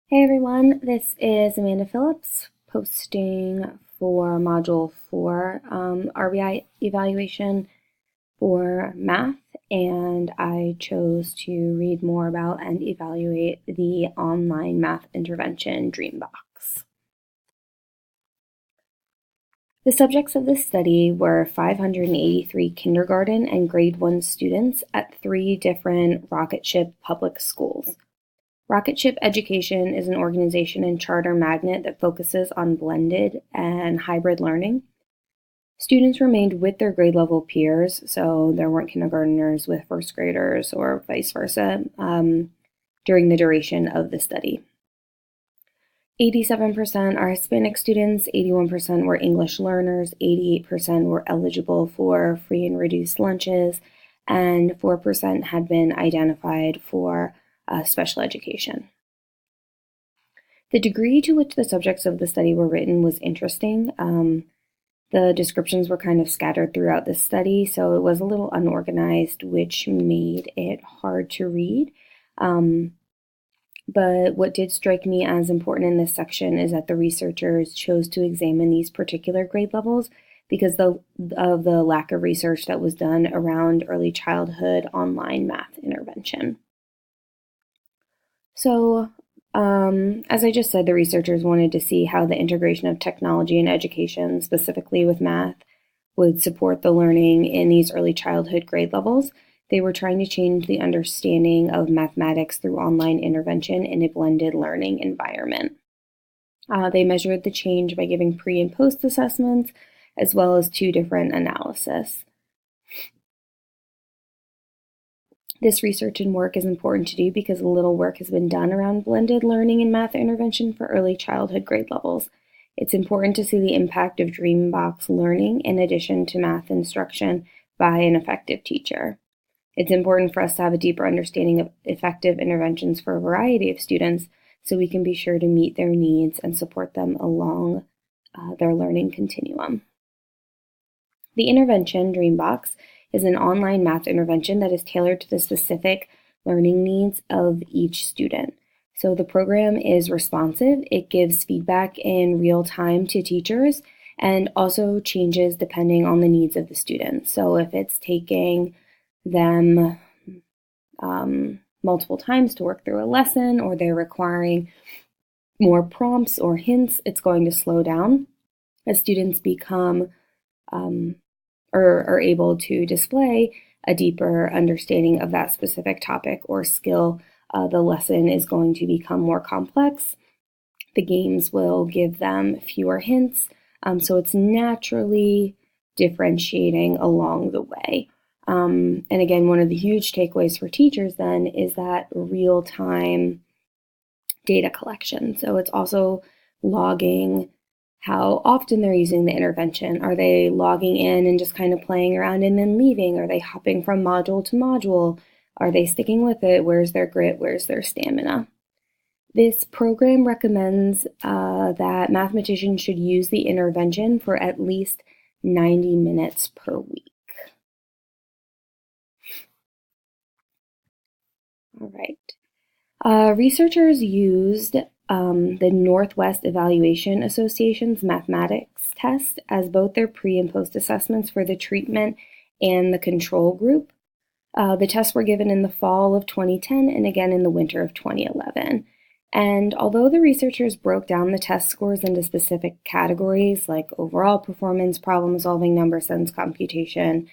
Hey everyone, this is Amanda Phillips posting for Module 4 RBI evaluation for math, and I chose to read more about and evaluate the online math intervention DreamBox. The subjects of this study were 583 kindergarten and grade 1 students at 3 different rocket ship public schools. Rocket Ship Education is an organization and charter magnet that focuses on blended and hybrid learning. Students remained with their grade level peers, so there weren't kindergartners with first graders or vice versa during the duration of the study. 87% are Hispanic students, 81% were English learners, 88% were eligible for free and reduced lunches, and 4% had been identified for special education. The degree to which the subjects of the study were written was interesting. The descriptions were kind of scattered throughout the study, so it was a little unorganized, which made it hard to read. But what did strike me as important in this section is that the researchers chose to examine these particular grade levels because of the lack of research that was done around early childhood online math intervention. So, as I just said, the researchers wanted to see how the integration of technology in education, specifically with math, would support the learning in these early childhood grade levels. They were trying to change the understanding of mathematics through online intervention in a blended learning environment. They measured the change by giving pre- and post assessments, as well as 2 different analyses. This research and work is important to do because little work has been done around blended learning and math intervention for early childhood grade levels. It's important to see the impact of DreamBox learning in addition to math instruction by an effective teacher. It's important for us to have a deeper understanding of effective interventions for a variety of students so we can be sure to meet their needs and support them along their learning continuum. The intervention, DreamBox, is an online math intervention that is tailored to the specific learning needs of each student. So the program is responsive. It gives feedback in real time to teachers and also changes depending on the needs of the student. So if it's taking them multiple times to work through a lesson, or they're requiring more prompts or hints, it's going to slow down as students become or are able to display a deeper understanding of that specific topic or skill. The lesson is going to become more complex. The games will give them fewer hints, so it's naturally differentiating along the way. And again, one of the huge takeaways for teachers then is that real-time data collection. So it's also logging how often they're using the intervention. Are they logging in and just kind of playing around and then leaving? Are they hopping from module to module? Are they sticking with it? Where's their grit? Where's their stamina? This program recommends that mathematicians should use the intervention for at least 90 minutes per week. All right. Researchers used the Northwest Evaluation Association's mathematics test as both their pre- and post-assessments for the treatment and the control group. The tests were given in the fall of 2010 and again in the winter of 2011. And although the researchers broke down the test scores into specific categories like overall performance, problem-solving, number sense computation,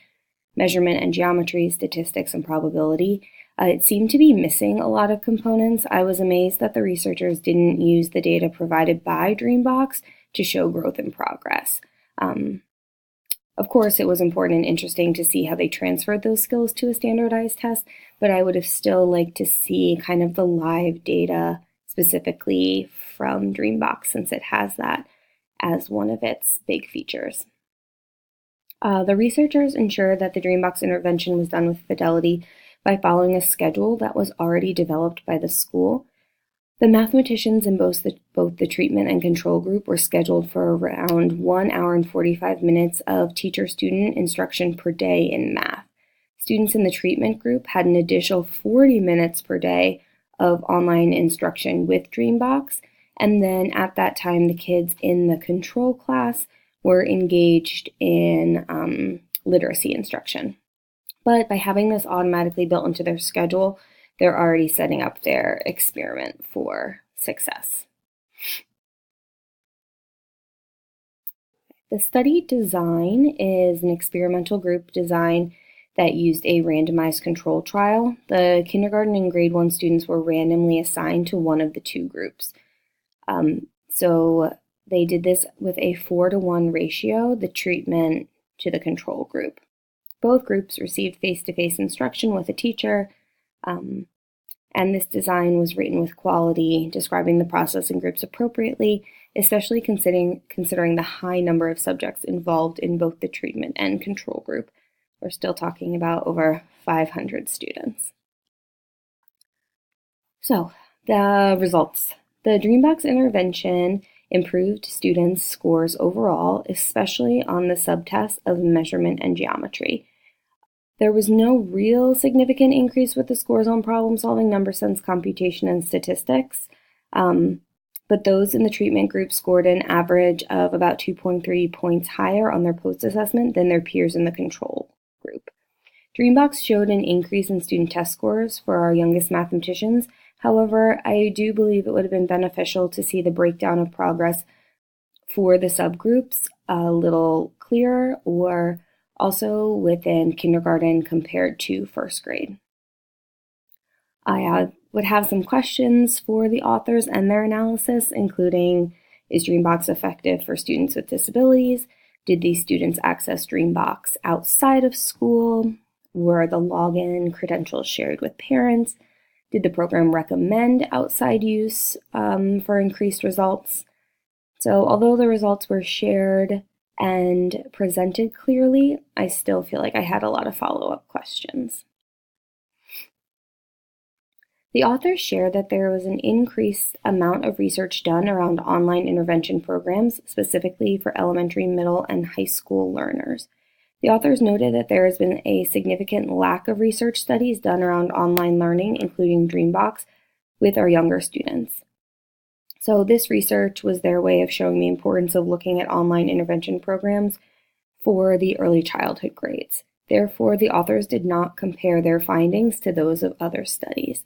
measurement and geometry, statistics, and probability, it seemed to be missing a lot of components. I was amazed that the researchers didn't use the data provided by DreamBox to show growth and progress. Of course, it was important and interesting to see how they transferred those skills to a standardized test, but I would have still liked to see kind of the live data specifically from DreamBox since it has that as one of its big features. The researchers ensured that the DreamBox intervention was done with fidelity by following a schedule that was already developed by the school. The mathematicians in both the treatment and control group were scheduled for around 1 hour and 45 minutes of teacher-student instruction per day in math. Students in the treatment group had an additional 40 minutes per day of online instruction with DreamBox. And then at that time, the kids in the control class were engaged in literacy instruction. But by having this automatically built into their schedule, they're already setting up their experiment for success. The study design is an experimental group design that used a randomized control trial. The kindergarten and grade 1 students were randomly assigned to one of the two groups. So they did this with a 4-to-1 ratio, the treatment to the control group. Both groups received face-to-face instruction with a teacher, and this design was written with quality, describing the process in groups appropriately, especially considering the high number of subjects involved in both the treatment and control group. We're still talking about over 500 students. So, the results. The DreamBox intervention improved students' scores overall, especially on the subtests of measurement and geometry. There was no real significant increase with the scores on problem solving, number sense, computation, and statistics. But those in the treatment group scored an average of about 2.3 points higher on their post-assessment than their peers in the control group. DreamBox showed an increase in student test scores for our youngest mathematicians. However, I do believe it would have been beneficial to see the breakdown of progress for the subgroups a little clearer, or also within kindergarten compared to first grade. I would have some questions for the authors and their analysis, including, is DreamBox effective for students with disabilities? Did these students access DreamBox outside of school? Were the login credentials shared with parents? Did the program recommend outside use for increased results? So although the results were shared and presented clearly, I still feel like I had a lot of follow-up questions. The authors share that there was an increased amount of research done around online intervention programs, specifically for elementary, middle, and high school learners. The authors noted that there has been a significant lack of research studies done around online learning, including DreamBox, with our younger students. So this research was their way of showing the importance of looking at online intervention programs for the early childhood grades. Therefore, the authors did not compare their findings to those of other studies.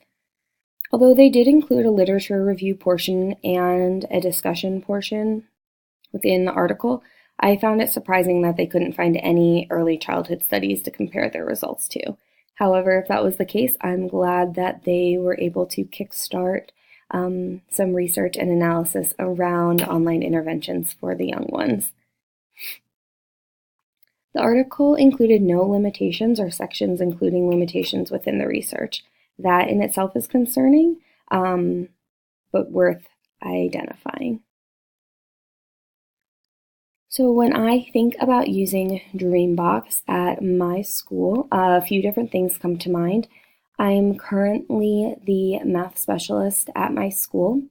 Although they did include a literature review portion and a discussion portion within the article, I found it surprising that they couldn't find any early childhood studies to compare their results to. However, if that was the case, I'm glad that they were able to kickstart some research and analysis around online interventions for the young ones. The article included no limitations or sections including limitations within the research. That in itself is concerning, but worth identifying. So when I think about using DreamBox at my school, a few different things come to mind. I'm currently the math specialist at my school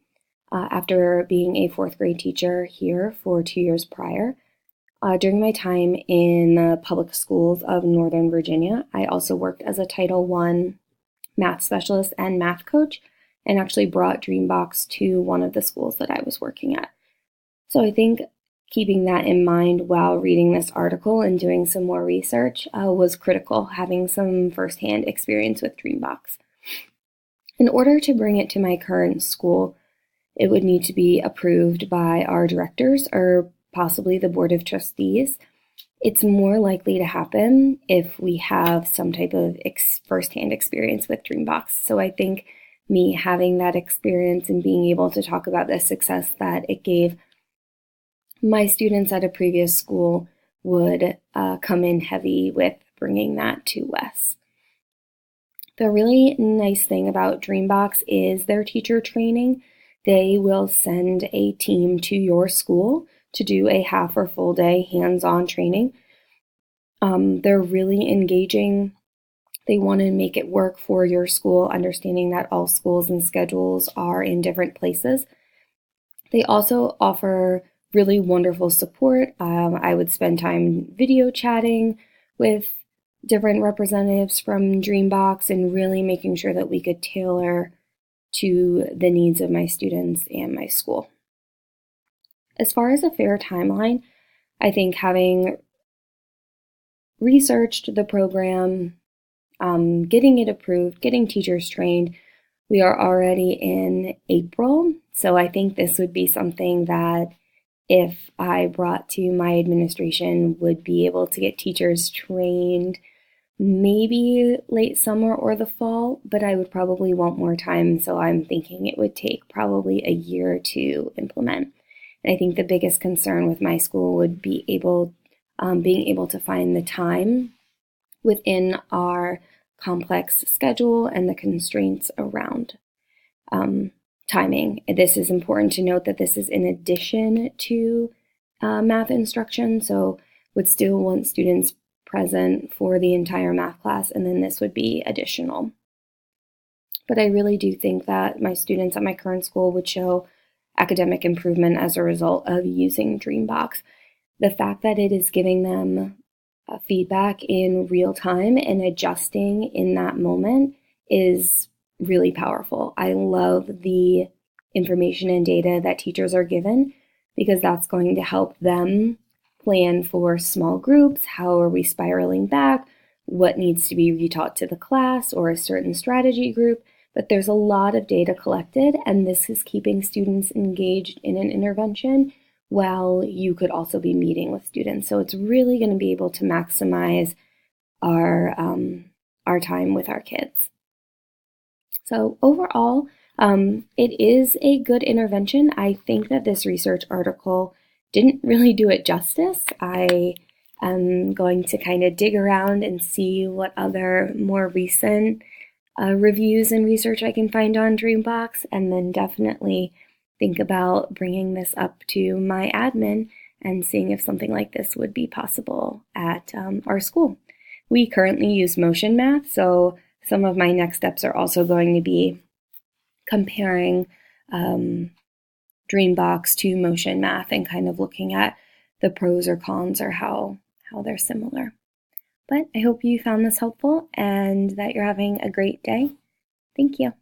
after being a fourth grade teacher here for 2 years prior. During my time in the public schools of Northern Virginia, I also worked as a Title I math specialist and math coach, and actually brought DreamBox to one of the schools that I was working at. So I think keeping that in mind while reading this article and doing some more research was critical, having some firsthand experience with DreamBox. In order to bring it to my current school, it would need to be approved by our directors or possibly the Board of Trustees. It's more likely to happen if we have some type of firsthand experience with DreamBox. So I think me having that experience and being able to talk about the success that it gave my students at a previous school would come in heavy with bringing that to Wes. The really nice thing about DreamBox is their teacher training. They will send a team to your school to do a half or full day hands-on training. They're really engaging. They want to make it work for your school, understanding that all schools and schedules are in different places. They also offer really wonderful support. I would spend time video chatting with different representatives from DreamBox and really making sure that we could tailor to the needs of my students and my school. As far as a fair timeline, I think having researched the program, getting it approved, getting teachers trained, we are already in April. So I think this would be something that if I brought to my administration would be able to get teachers trained maybe late summer or the fall, but I would probably want more time. So I'm thinking it would take probably a year to implement. And I think the biggest concern with my school would be being able to find the time within our complex schedule and the constraints around timing. This is important to note that this is in addition to math instruction, so would still want students present for the entire math class, and then this would be additional. But I really do think that my students at my current school would show academic improvement as a result of using DreamBox. The fact that it is giving them feedback in real time and adjusting in that moment is really powerful. I love the information and data that teachers are given because that's going to help them plan for small groups. How are we spiraling back? What needs to be retaught to the class or a certain strategy group? But there's a lot of data collected, and this is keeping students engaged in an intervention while you could also be meeting with students. So it's really going to be able to maximize our time with our kids. So overall, it is a good intervention. I think that this research article didn't really do it justice. I am going to kind of dig around and see what other more recent reviews and research I can find on DreamBox, and then definitely think about bringing this up to my admin and seeing if something like this would be possible at our school. We currently use Motion Math, so some of my next steps are also going to be comparing DreamBox to Motion Math and kind of looking at the pros or cons or how they're similar. But I hope you found this helpful and that you're having a great day. Thank you.